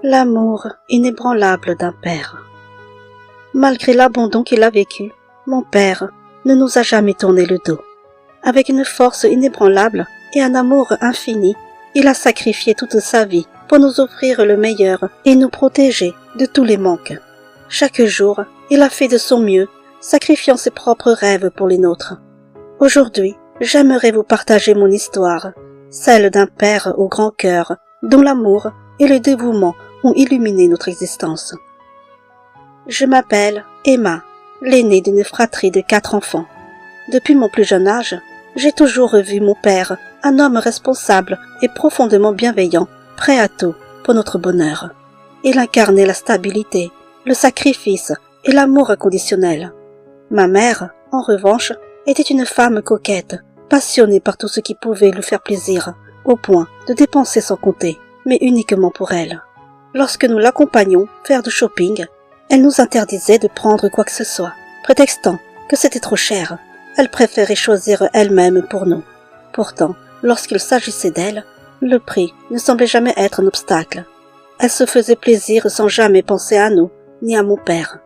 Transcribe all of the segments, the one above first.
L'amour inébranlable d'un père. Malgré l'abandon qu'il a vécu, mon père ne nous a jamais tourné le dos. Avec une force inébranlable et un amour infini, il a sacrifié toute sa vie pour nous offrir le meilleur et nous protéger de tous les manques. Chaque jour, il a fait de son mieux, sacrifiant ses propres rêves pour les nôtres. Aujourd'hui, j'aimerais vous partager mon histoire, celle d'un père au grand cœur, dont l'amour et le dévouement ont illuminé notre existence. Je m'appelle Emma, l'aînée d'une fratrie de 4 enfants. Depuis mon plus jeune âge, j'ai toujours vu mon père, un homme responsable et profondément bienveillant, prêt à tout pour notre bonheur. Il incarnait la stabilité, le sacrifice et l'amour inconditionnel. Ma mère, en revanche, était une femme coquette, passionnée par tout ce qui pouvait lui faire plaisir, au point de dépenser sans compter, mais uniquement pour elle. Lorsque nous l'accompagnions faire du shopping, elle nous interdisait de prendre quoi que ce soit, prétextant que c'était trop cher. Elle préférait choisir elle-même pour nous. Pourtant, lorsqu'il s'agissait d'elle, le prix ne semblait jamais être un obstacle. Elle se faisait plaisir sans jamais penser à nous, ni à mon père.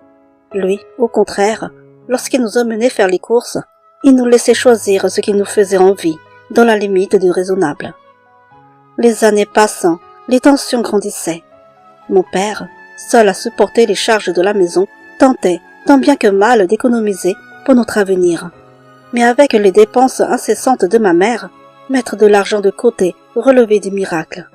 Lui, au contraire, lorsqu'il nous emmenait faire les courses, il nous laissait choisir ce qui nous faisait envie, dans la limite du raisonnable. Les années passant, les tensions grandissaient. Mon père, seul à supporter les charges de la maison, tentait, tant bien que mal, d'économiser pour notre avenir. Mais avec les dépenses incessantes de ma mère, mettre de l'argent de côté relevait du miracle.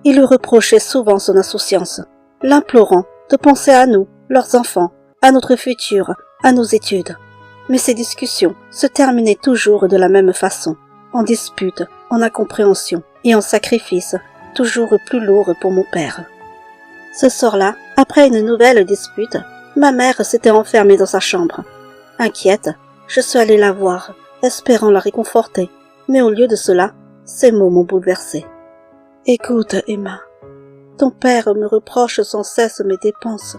Il lui reprochait souvent son insouciance, l'implorant de penser à nous, leurs enfants, à notre futur, à nos études. Mais ces discussions se terminaient toujours de la même façon, en dispute, en incompréhension et en sacrifice, toujours plus lourd pour mon père. Ce soir-là, après une nouvelle dispute, ma mère s'était enfermée dans sa chambre. Inquiète, je suis allée la voir, espérant la réconforter, mais au lieu de cela, ces mots m'ont bouleversée. « Écoute, Emma, ton père me reproche sans cesse mes dépenses,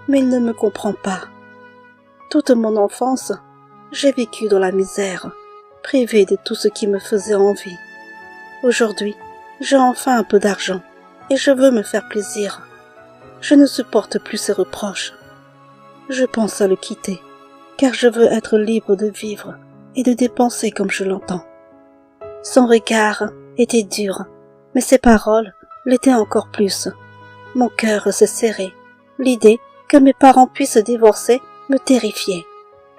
mais il ne me comprend pas. Toute mon enfance, j'ai vécu dans la misère, privée de tout ce qui me faisait envie. Aujourd'hui, j'ai enfin un peu d'argent, et je veux me faire plaisir. Je ne supporte plus ses reproches. Je pense à le quitter, car je veux être libre de vivre et de dépenser comme je l'entends. » Son regard était dur, mais ses paroles l'étaient encore plus. Mon cœur s'est serré. L'idée que mes parents puissent divorcer me terrifiait.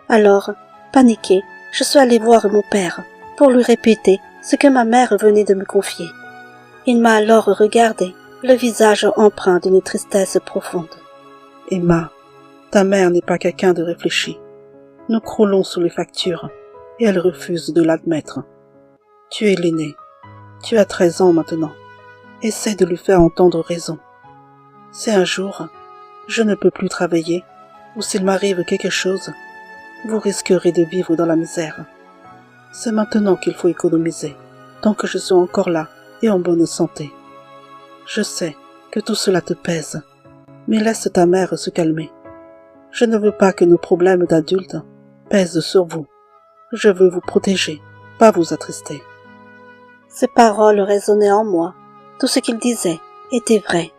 Alors, paniquée, je suis allée voir mon père pour lui répéter ce que ma mère venait de me confier. Il m'a alors regardé, le visage empreint d'une tristesse profonde. « Emma, ta mère n'est pas quelqu'un de réfléchi. Nous croulons sous les factures, et elle refuse de l'admettre. Tu es l'aîné. Tu as 13 ans maintenant. Essaie de lui faire entendre raison. Si un jour, je ne peux plus travailler, ou s'il m'arrive quelque chose, vous risquerez de vivre dans la misère. C'est maintenant qu'il faut économiser, tant que je suis encore là et en bonne santé. Je sais que tout cela te pèse, mais laisse ta mère se calmer. Je ne veux pas que nos problèmes d'adultes pèsent sur vous. Je veux vous protéger, pas vous attrister. » Ces paroles résonnaient en moi. Tout ce qu'il disait était vrai,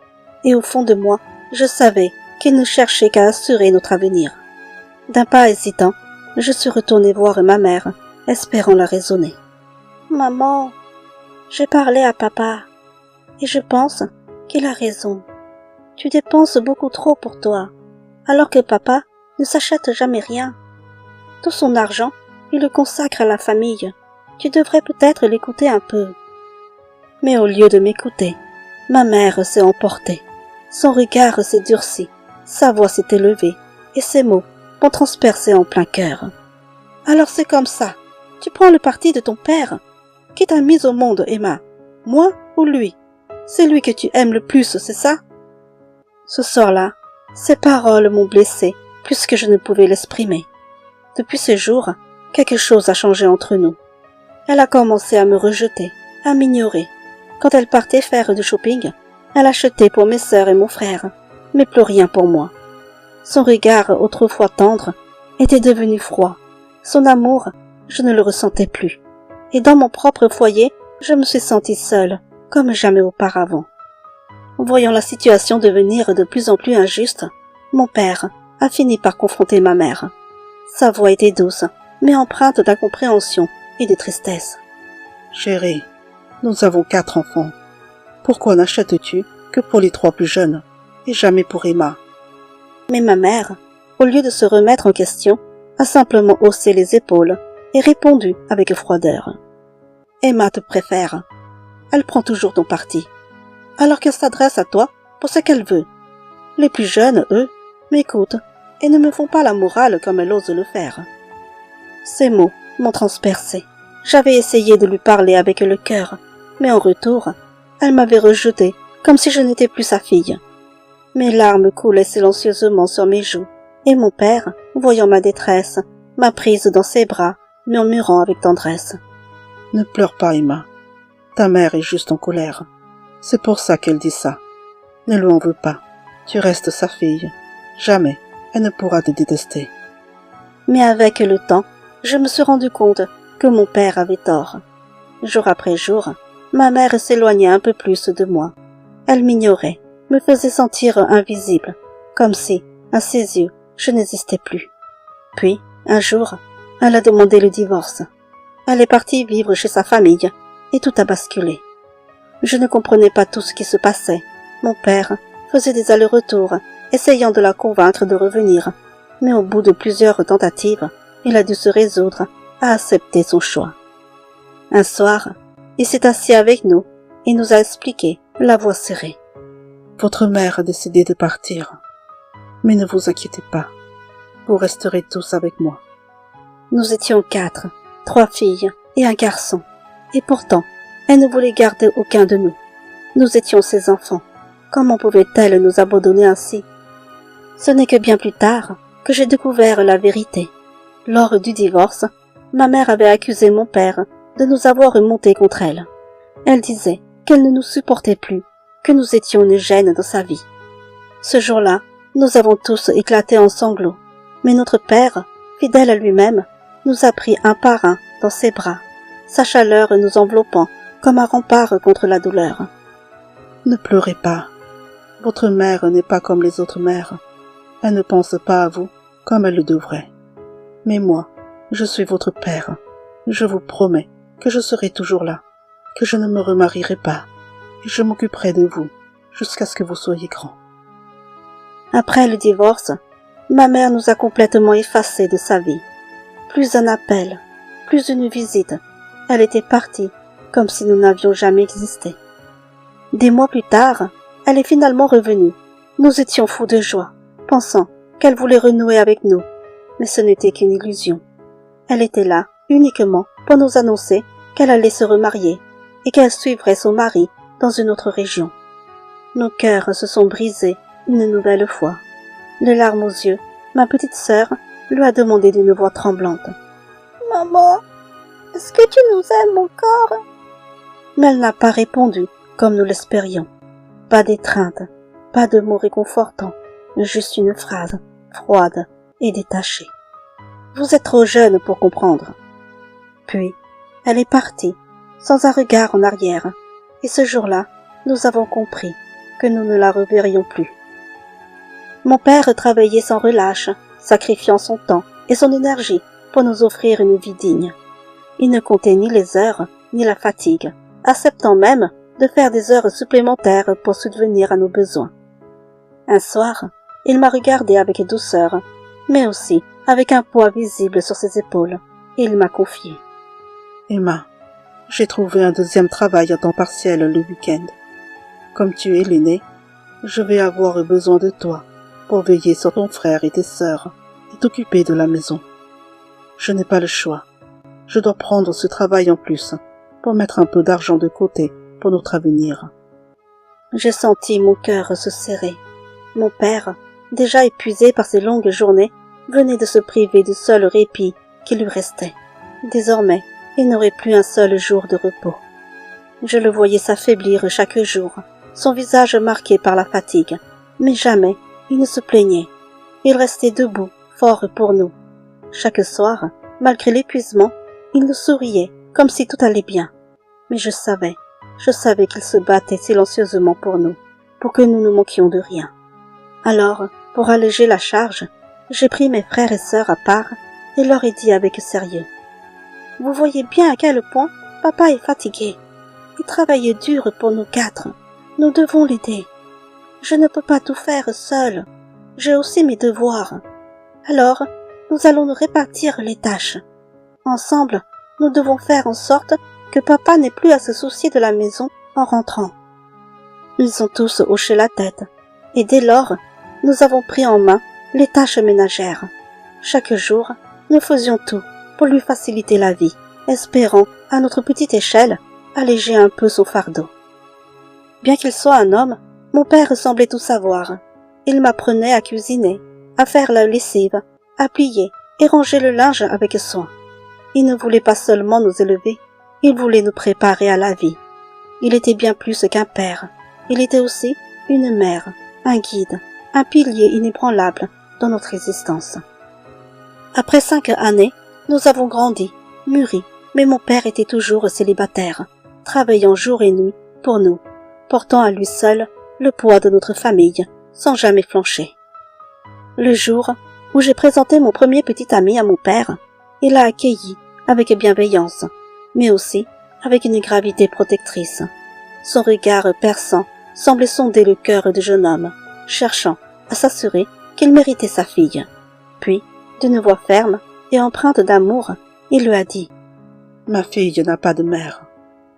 et au fond de moi, je savais qu'il ne cherchait qu'à assurer notre avenir. D'un pas hésitant, je suis retournée voir ma mère, espérant la raisonner. « Maman, j'ai parlé à papa, et je pense qu'il a raison. Tu dépenses beaucoup trop pour toi, alors que papa ne s'achète jamais rien. Tout son argent, il le consacre à la famille. Tu devrais peut-être l'écouter un peu. » Mais au lieu de m'écouter, ma mère s'est emportée. Son regard s'est durci, sa voix s'est élevée, et ses mots m'ont transpercé en plein cœur. « Alors c'est comme ça, tu prends le parti de ton père. Qui t'a mise au monde, Emma? Moi ou lui? C'est lui que tu aimes le plus, c'est ça? » Ce soir-là, ces paroles m'ont blessée plus que je ne pouvais l'exprimer. Depuis ce jour, quelque chose a changé entre nous. Elle a commencé à me rejeter, à m'ignorer. Quand elle partait faire du shopping, elle achetait pour mes sœurs et mon frère, mais plus rien pour moi. Son regard, autrefois tendre, était devenu froid. Son amour, je ne le ressentais plus. Et dans mon propre foyer, je me suis sentie seule, comme jamais auparavant. Voyant la situation devenir de plus en plus injuste, mon père a fini par confronter ma mère. Sa voix était douce, mais empreinte d'incompréhension et de tristesse. Chérie, nous avons 4 enfants. Pourquoi n'achètes-tu que pour les 3 plus jeunes, et jamais pour Emma? Mais ma mère, au lieu de se remettre en question, a simplement haussé les épaules et répondu avec froideur. Emma te préfère. Elle prend toujours ton parti, alors qu'elle s'adresse à toi pour ce qu'elle veut. Les plus jeunes, eux, m'écoutent et ne me font pas la morale comme elle ose le faire. Ces mots m'ont transpercé. J'avais essayé de lui parler avec le cœur, mais en retour, elle m'avait rejeté comme si je n'étais plus sa fille. Mes larmes coulaient silencieusement sur mes joues, et mon père, voyant ma détresse, m'a prise dans ses bras, murmurant avec tendresse. Ne pleure pas, Emma. Ta mère est juste en colère. C'est pour ça qu'elle dit ça. Ne lui en veux pas. Tu restes sa fille. Jamais elle ne pourra te détester. Mais avec le temps, je me suis rendu compte que mon père avait tort. Jour après jour, ma mère s'éloignait un peu plus de moi. Elle m'ignorait, me faisait sentir invisible, comme si, à ses yeux, je n'existais plus. Puis, un jour, elle a demandé le divorce. Elle est partie vivre chez sa famille, et tout a basculé. Je ne comprenais pas tout ce qui se passait. Mon père faisait des allers-retours, essayant de la convaincre de revenir, mais au bout de plusieurs tentatives, il a dû se résoudre à accepter son choix. Un soir, il s'est assis avec nous et nous a expliqué, la voix serrée. Votre mère a décidé de partir. Mais ne vous inquiétez pas. Vous resterez tous avec moi. Nous étions 4, 3 filles et un garçon. Et pourtant, elle ne voulait garder aucun de nous. Nous étions ses enfants. Comment pouvait-elle nous abandonner ainsi? Ce n'est que bien plus tard que j'ai découvert la vérité. Lors du divorce, ma mère avait accusé mon père de nous avoir monté contre elle. Elle disait qu'elle ne nous supportait plus, que nous étions une gêne dans sa vie. Ce jour-là, nous avons tous éclaté en sanglots, mais notre père, fidèle à lui-même, nous a pris un par un dans ses bras, sa chaleur nous enveloppant comme un rempart contre la douleur. Ne pleurez pas. Votre mère n'est pas comme les autres mères. Elle ne pense pas à vous comme elle le devrait. Mais moi, je suis votre père. Je vous promets que je serai toujours là, que je ne me remarierai pas, et je m'occuperai de vous jusqu'à ce que vous soyez grand. Après le divorce, ma mère nous a complètement effacés de sa vie. Plus un appel, plus une visite. Elle était partie, comme si nous n'avions jamais existé. Des mois plus tard, elle est finalement revenue. Nous étions fous de joie, pensant qu'elle voulait renouer avec nous. Mais ce n'était qu'une illusion. Elle était là uniquement pour nous annoncer qu'elle allait se remarier et qu'elle suivrait son mari dans une autre région. Nos cœurs se sont brisés une nouvelle fois. Les larmes aux yeux, ma petite sœur lui a demandé d'une voix tremblante. « Maman, est-ce que tu nous aimes encore ?» Mais elle n'a pas répondu comme nous l'espérions. Pas d'étreinte, pas de mots réconfortants, juste une phrase froide et détachée. « Vous êtes trop jeune pour comprendre. » Puis, elle est partie, sans un regard en arrière, et ce jour-là, nous avons compris que nous ne la reverrions plus. Mon père travaillait sans relâche, sacrifiant son temps et son énergie pour nous offrir une vie digne. Il ne comptait ni les heures, ni la fatigue, acceptant même de faire des heures supplémentaires pour subvenir à nos besoins. Un soir, il m'a regardé avec douceur, mais aussi avec un poids visible sur ses épaules, et il m'a confié. « Emma, j'ai trouvé un deuxième travail à temps partiel le week-end. Comme tu es l'aînée, je vais avoir besoin de toi pour veiller sur ton frère et tes sœurs et t'occuper de la maison. Je n'ai pas le choix. Je dois prendre ce travail en plus pour mettre un peu d'argent de côté pour notre avenir. » J'ai senti mon cœur se serrer. Mon père, déjà épuisé par ses longues journées, venait de se priver du seul répit qui lui restait. Désormais, il n'aurait plus un seul jour de repos. Je le voyais s'affaiblir chaque jour, son visage marqué par la fatigue, mais jamais il ne se plaignait. Il restait debout, fort pour nous. Chaque soir, malgré l'épuisement, il nous souriait, comme si tout allait bien. Mais je savais qu'il se battait silencieusement pour nous, pour que nous ne manquions de rien. Alors, pour alléger la charge, j'ai pris mes frères et sœurs à part et leur ai dit avec sérieux. « Vous voyez bien à quel point papa est fatigué. Il travaille dur pour nous 4. Nous devons l'aider. Je ne peux pas tout faire seul. J'ai aussi mes devoirs. Alors, nous allons nous répartir les tâches. Ensemble, nous devons faire en sorte que papa n'ait plus à se soucier de la maison en rentrant. » Ils ont tous hoché la tête, et dès lors, nous avons pris en main les tâches ménagères. Chaque jour, nous faisions tout pour lui faciliter la vie, espérant, à notre petite échelle, alléger un peu son fardeau. Bien qu'il soit un homme, mon père semblait tout savoir. Il m'apprenait à cuisiner, à faire la lessive, à plier et ranger le linge avec soin. Il ne voulait pas seulement nous élever, il voulait nous préparer à la vie. Il était bien plus qu'un père. Il était aussi une mère, un guide, un pilier inébranlable dans notre existence. Après 5 années, nous avons grandi, mûri, mais mon père était toujours célibataire, travaillant jour et nuit pour nous, portant à lui seul le poids de notre famille, sans jamais flancher. Le jour où j'ai présenté mon premier petit ami à mon père, il l'a accueilli avec bienveillance, mais aussi avec une gravité protectrice. Son regard perçant semblait sonder le cœur du jeune homme, cherchant à s'assurer qu'il méritait sa fille. Puis, d'une voix ferme et empreinte d'amour, il lui a dit « Ma fille n'a pas de mère.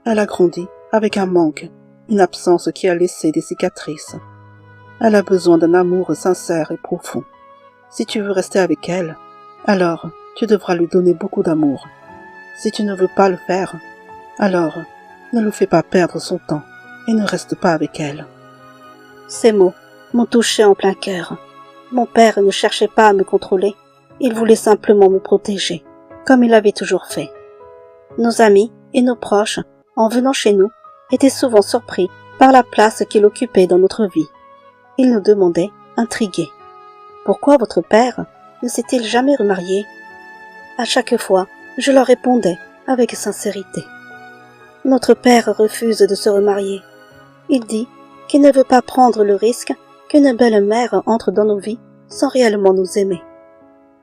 Elle a grandi avec un manque, une absence qui a laissé des cicatrices. Elle a besoin d'un amour sincère et profond. Si tu veux rester avec elle, alors tu devras lui donner beaucoup d'amour. Si tu ne veux pas le faire, alors ne lui fais pas perdre son temps et ne reste pas avec elle. » Ces mots m'ont touché en plein cœur. Mon père ne cherchait pas à me contrôler, il voulait simplement me protéger, comme il avait toujours fait. Nos amis et nos proches, en venant chez nous, étaient souvent surpris par la place qu'il occupait dans notre vie. Ils nous demandaient, intrigués, « Pourquoi votre père ne s'est-il jamais remarié ?» À chaque fois, je leur répondais avec sincérité. « Notre père refuse de se remarier. Il dit qu'il ne veut pas prendre le risque qu'une belle mère entre dans nos vies sans réellement nous aimer.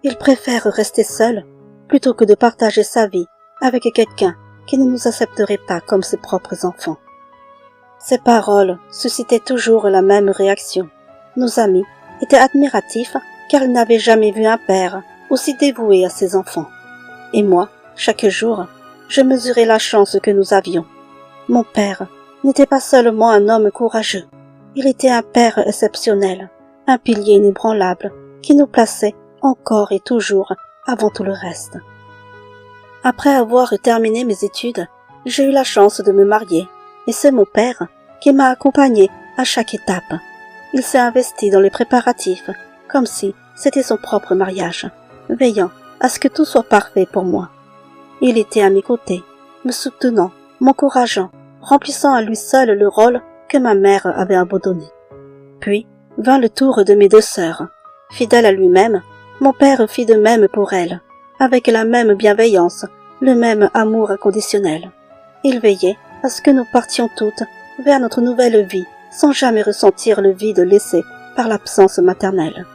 Il préfère rester seul plutôt que de partager sa vie avec quelqu'un qui ne nous accepterait pas comme ses propres enfants. » Ces paroles suscitaient toujours la même réaction. Nos amis étaient admiratifs car ils n'avaient jamais vu un père aussi dévoué à ses enfants. Et moi, chaque jour, je mesurais la chance que nous avions. Mon père n'était pas seulement un homme courageux, il était un père exceptionnel, un pilier inébranlable qui nous plaçait encore et toujours avant tout le reste. Après avoir terminé mes études, j'ai eu la chance de me marier, et c'est mon père qui m'a accompagné à chaque étape. Il s'est investi dans les préparatifs, comme si c'était son propre mariage, veillant à ce que tout soit parfait pour moi. Il était à mes côtés, me soutenant, m'encourageant, remplissant à lui seul le rôle que ma mère avait abandonné. Puis vint le tour de mes 2 sœurs. Fidèle à lui-même, mon père fit de même pour elles, avec la même bienveillance, le même amour inconditionnel. Il veillait à ce que nous partions toutes vers notre nouvelle vie, sans jamais ressentir le vide laissé par l'absence maternelle.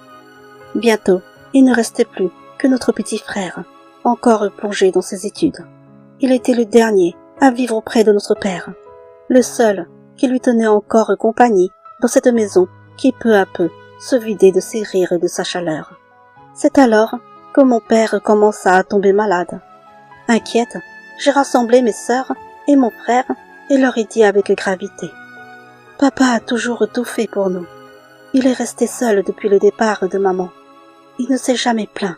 Bientôt, il ne restait plus que notre petit frère, encore plongé dans ses études. Il était le dernier à vivre auprès de notre père, le seul qui lui tenait encore compagnie dans cette maison qui peu à peu se vidait de ses rires et de sa chaleur. C'est alors que mon père commença à tomber malade. Inquiète, j'ai rassemblé mes sœurs et mon frère et leur ai dit avec gravité. « Papa a toujours tout fait pour nous. Il est resté seul depuis le départ de maman. Il ne s'est jamais plaint,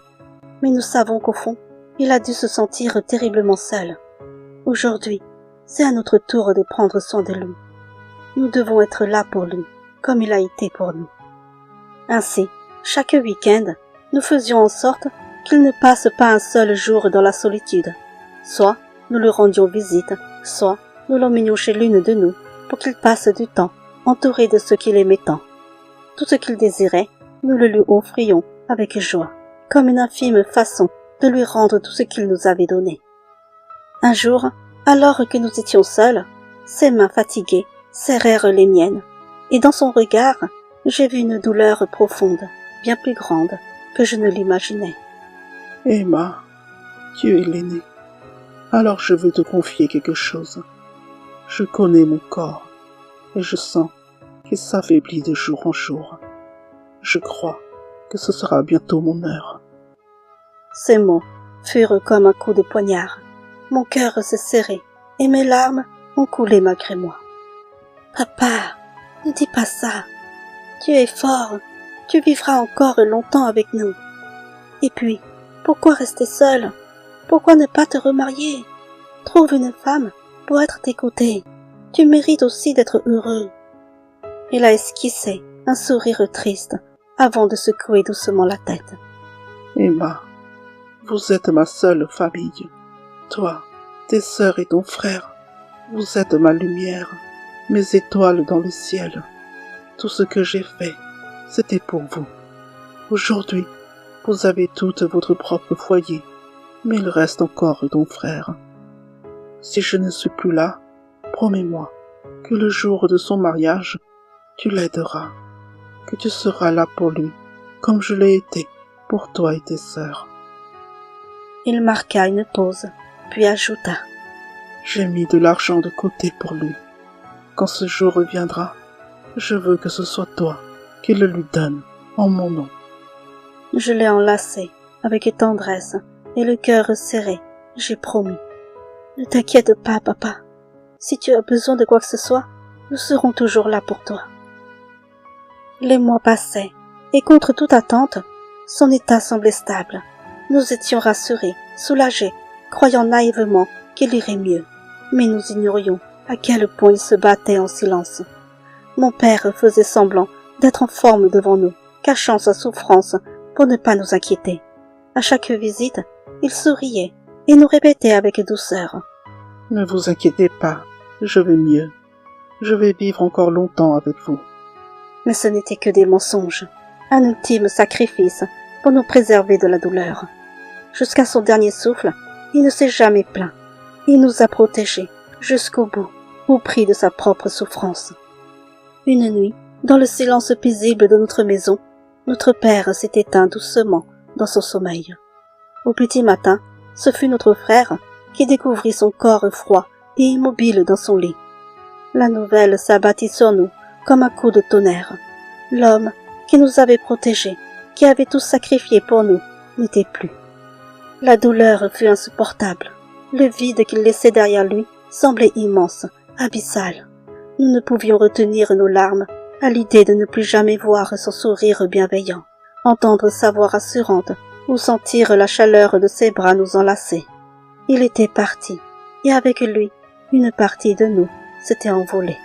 mais nous savons qu'au fond, il a dû se sentir terriblement seul. Aujourd'hui, c'est à notre tour de prendre soin de lui. Nous devons être là pour lui, comme il a été pour nous. » Ainsi, chaque week-end, nous faisions en sorte qu'il ne passe pas un seul jour dans la solitude. Soit nous lui rendions visite, soit nous l'emmenions chez l'une de nous pour qu'il passe du temps entouré de ceux qu'il aimait tant. Tout ce qu'il désirait, nous le lui offrions avec joie, comme une infime façon de lui rendre tout ce qu'il nous avait donné. Un jour, alors que nous étions seuls, ses mains fatiguées serrèrent les miennes. et dans son regard, j'ai vu une douleur profonde, bien plus grande que je ne l'imaginais. Emma, tu es l'aînée. Alors je veux te confier quelque chose. Je connais mon corps et je sens qu'il s'affaiblit de jour en jour. Je crois que ce sera bientôt mon heure. Ces mots furent comme un coup de poignard. Mon cœur s'est serré et mes larmes ont coulé malgré moi. Papa, ne dis pas ça. Tu es fort, tu vivras encore longtemps avec nous. Et puis, pourquoi rester seul? Pourquoi ne pas te remarier? Trouve une femme pour être tes côtés. Tu mérites aussi d'être heureux. Il a esquissé un sourire triste avant de secouer doucement la tête. Emma, vous êtes ma seule famille. Toi, tes sœurs et ton frère, vous êtes ma lumière, mes étoiles dans le ciel. Tout ce que j'ai fait, c'était pour vous. Aujourd'hui, vous avez toutes votre propre foyer, mais il reste encore ton frère. Si je ne suis plus là, promets-moi que le jour de son mariage, tu l'aideras, que tu seras là pour lui, comme je l'ai été pour toi et tes sœurs. Il marqua une pause, puis ajouta. J'ai mis de l'argent de côté pour lui. Quand ce jour reviendra, je veux que ce soit toi qui le lui donne en mon nom. Je l'ai enlacé avec tendresse et le cœur serré, j'ai promis. Ne t'inquiète pas, papa. Si tu as besoin de quoi que ce soit, nous serons toujours là pour toi. Les mois passaient, et contre toute attente, son état semblait stable. Nous étions rassurés, soulagés, croyant naïvement qu'il irait mieux. Mais nous ignorions à quel point il se battait en silence. Mon père faisait semblant d'être en forme devant nous, cachant sa souffrance pour ne pas nous inquiéter. À chaque visite, il souriait et nous répétait avec douceur. « Ne vous inquiétez pas, je vais mieux. Je vais vivre encore longtemps avec vous. » Mais ce n'était que des mensonges, un ultime sacrifice pour nous préserver de la douleur. Jusqu'à son dernier souffle, il ne s'est jamais plaint. Il nous a protégés jusqu'au bout, au prix de sa propre souffrance. Une nuit, dans le silence paisible de notre maison, notre père s'est éteint doucement dans son sommeil. Au petit matin, ce fut notre frère qui découvrit son corps froid et immobile dans son lit. La nouvelle s'abattit sur nous comme un coup de tonnerre. L'homme qui nous avait protégés, qui avait tout sacrifié pour nous, n'était plus. La douleur fut insupportable. Le vide qu'il laissait derrière lui semblait immense, abyssal. Nous ne pouvions retenir nos larmes à l'idée de ne plus jamais voir son sourire bienveillant, entendre sa voix rassurante ou sentir la chaleur de ses bras nous enlacer. Il était parti, et avec lui, une partie de nous s'était envolée.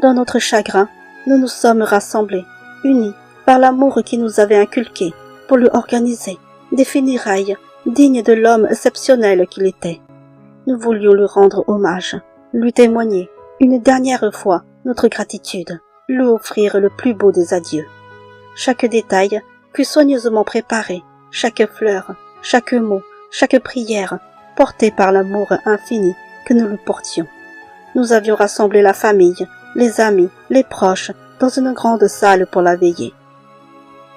Dans notre chagrin, nous nous sommes rassemblés, unis par l'amour qui nous avait inculqué, pour lui organiser des funérailles dignes de l'homme exceptionnel qu'il était. Nous voulions lui rendre hommage, lui témoigner une dernière fois notre gratitude, lui offrir le plus beau des adieux. Chaque détail fut soigneusement préparé, chaque fleur, chaque mot, chaque prière, portée par l'amour infini que nous lui portions. Nous avions rassemblé la famille, les amis, les proches, dans une grande salle pour la veillée.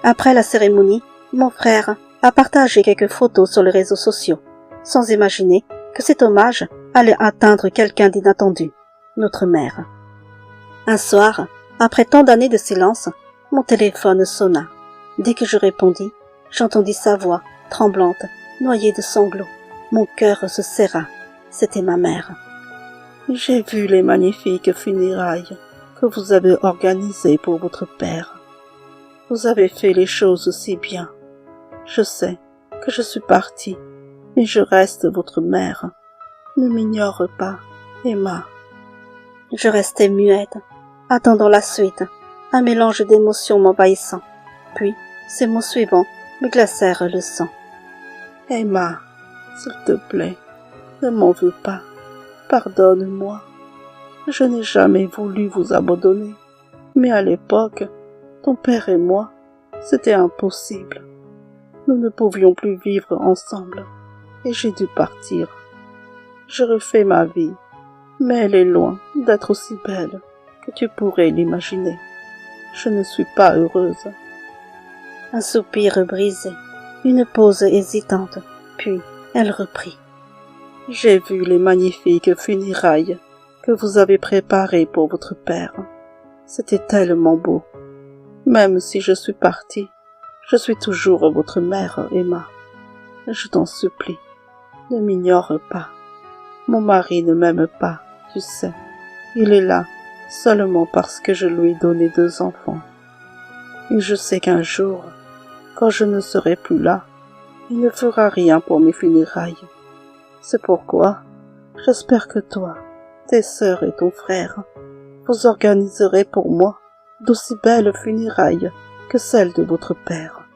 Après la cérémonie, mon frère a partagé quelques photos sur les réseaux sociaux, sans imaginer que cet hommage allait atteindre quelqu'un d'inattendu, notre mère. Un soir, après tant d'années de silence, mon téléphone sonna. Dès que je répondis, j'entendis sa voix, tremblante, noyée de sanglots. Mon cœur se serra. C'était ma mère. « J'ai vu les magnifiques funérailles que vous avez organisées pour votre père. Vous avez fait les choses si bien. Je sais que je suis partie, mais je reste votre mère. Ne m'ignore pas, Emma. » Je restais muette, attendant la suite, un mélange d'émotions m'envahissant. Puis, ces mots suivants me glacèrent le sang. « Emma, s'il te plaît, ne m'en veux pas. Pardonne-moi. Je n'ai jamais voulu vous abandonner, mais à l'époque, ton père et moi, c'était impossible. Nous ne pouvions plus vivre ensemble, et j'ai dû partir. Je refais ma vie, mais elle est loin d'être aussi belle que tu pourrais l'imaginer. Je ne suis pas heureuse. Un soupir brisé, une pause hésitante, puis elle reprit. J'ai vu les magnifiques funérailles que vous avez préparées pour votre père. C'était tellement beau. Même si je suis partie, je suis toujours votre mère, Emma. Je t'en supplie, ne m'ignore pas. Mon mari ne m'aime pas, tu sais. Il est là seulement parce que je lui ai donné 2 enfants. Et je sais qu'un jour, quand je ne serai plus là, il ne fera rien pour mes funérailles. C'est pourquoi j'espère que toi, tes sœurs et ton frère, vous organiserez pour moi d'aussi belles funérailles que celles de votre père.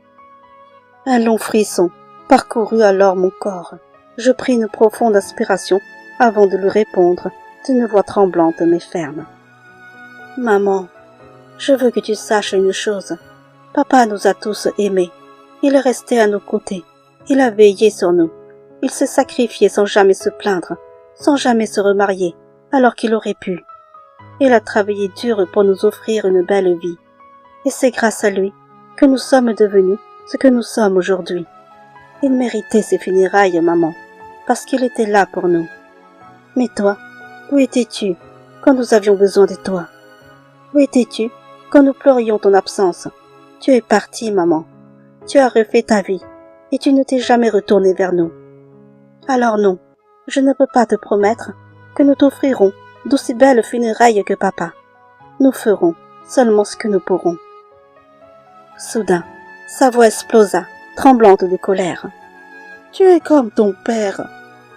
Un long frisson parcourut alors mon corps. Je pris une profonde inspiration avant de lui répondre d'une voix tremblante mais ferme. Maman, je veux que tu saches une chose. Papa nous a tous aimés. Il est resté à nos côtés. Il a veillé sur nous. Il s'est sacrifié sans jamais se plaindre, sans jamais se remarier, alors qu'il aurait pu. Il a travaillé dur pour nous offrir une belle vie. Et c'est grâce à lui que nous sommes devenus ce que nous sommes aujourd'hui. Il méritait ses funérailles, maman, parce qu'il était là pour nous. Mais toi, où étais-tu quand nous avions besoin de toi? Où étais-tu quand nous pleurions ton absence? Tu es partie, maman. Tu as refait ta vie et tu ne t'es jamais retournée vers nous. Alors non, je ne peux pas te promettre que nous t'offrirons d'aussi belles funérailles que papa. Nous ferons seulement ce que nous pourrons. Soudain, sa voix explosa, tremblante de colère. Tu es comme ton père.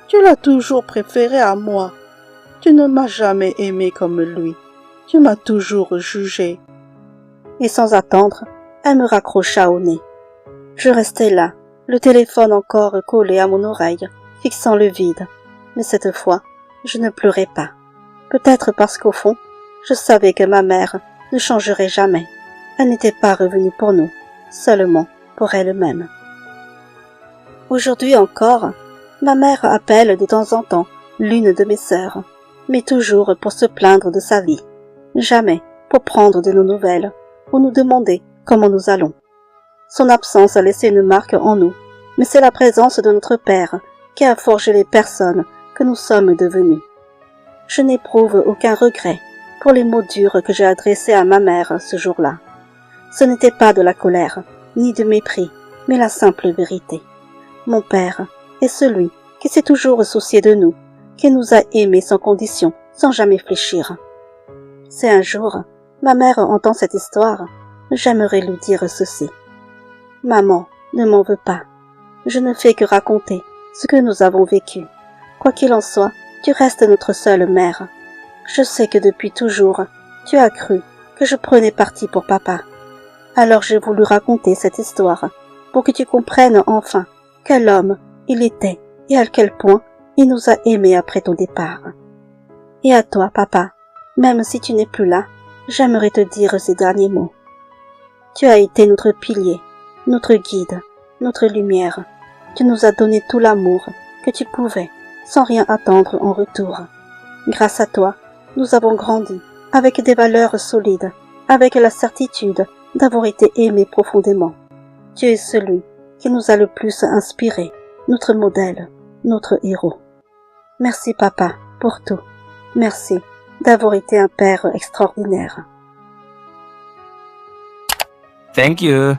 Tu l'as toujours préféré à moi. Tu ne m'as jamais aimé comme lui. Tu m'as toujours jugé. Et sans attendre, elle me raccrocha au nez. Je restai là, le téléphone encore collé à mon oreille, fixant le vide. Mais cette fois, je ne pleurais pas. Peut-être parce qu'au fond, je savais que ma mère ne changerait jamais. Elle n'était pas revenue pour nous, seulement pour elle-même. Aujourd'hui encore, ma mère appelle de temps en temps l'une de mes sœurs, mais toujours pour se plaindre de sa vie, jamais pour prendre de nos nouvelles ou nous demander comment nous allons. Son absence a laissé une marque en nous, mais c'est la présence de notre Père qui a forgé les personnes que nous sommes devenues. Je n'éprouve aucun regret pour les mots durs que j'ai adressés à ma mère ce jour-là. Ce n'était pas de la colère, ni de mépris, mais la simple vérité. Mon Père est celui qui s'est toujours soucié de nous, qui nous a aimés sans condition, sans jamais fléchir. Si un jour ma mère entend cette histoire, j'aimerais lui dire ceci. Maman, ne m'en veux pas. Je ne fais que raconter ce que nous avons vécu. Quoi qu'il en soit, tu restes notre seule mère. Je sais que depuis toujours, tu as cru que je prenais parti pour papa. Alors j'ai voulu raconter cette histoire pour que tu comprennes enfin quel homme il était et à quel point il nous a aimés après ton départ. Et à toi, papa, même si tu n'es plus là, j'aimerais te dire ces derniers mots. Tu as été notre pilier, notre guide, notre lumière. Tu nous as donné tout l'amour que tu pouvais, sans rien attendre en retour. Grâce à toi, nous avons grandi avec des valeurs solides, avec la certitude d'avoir été aimés profondément. Tu es celui qui nous a le plus inspirés, notre modèle, notre héros. Merci papa pour tout. Merci d'avoir été un père extraordinaire. Thank you.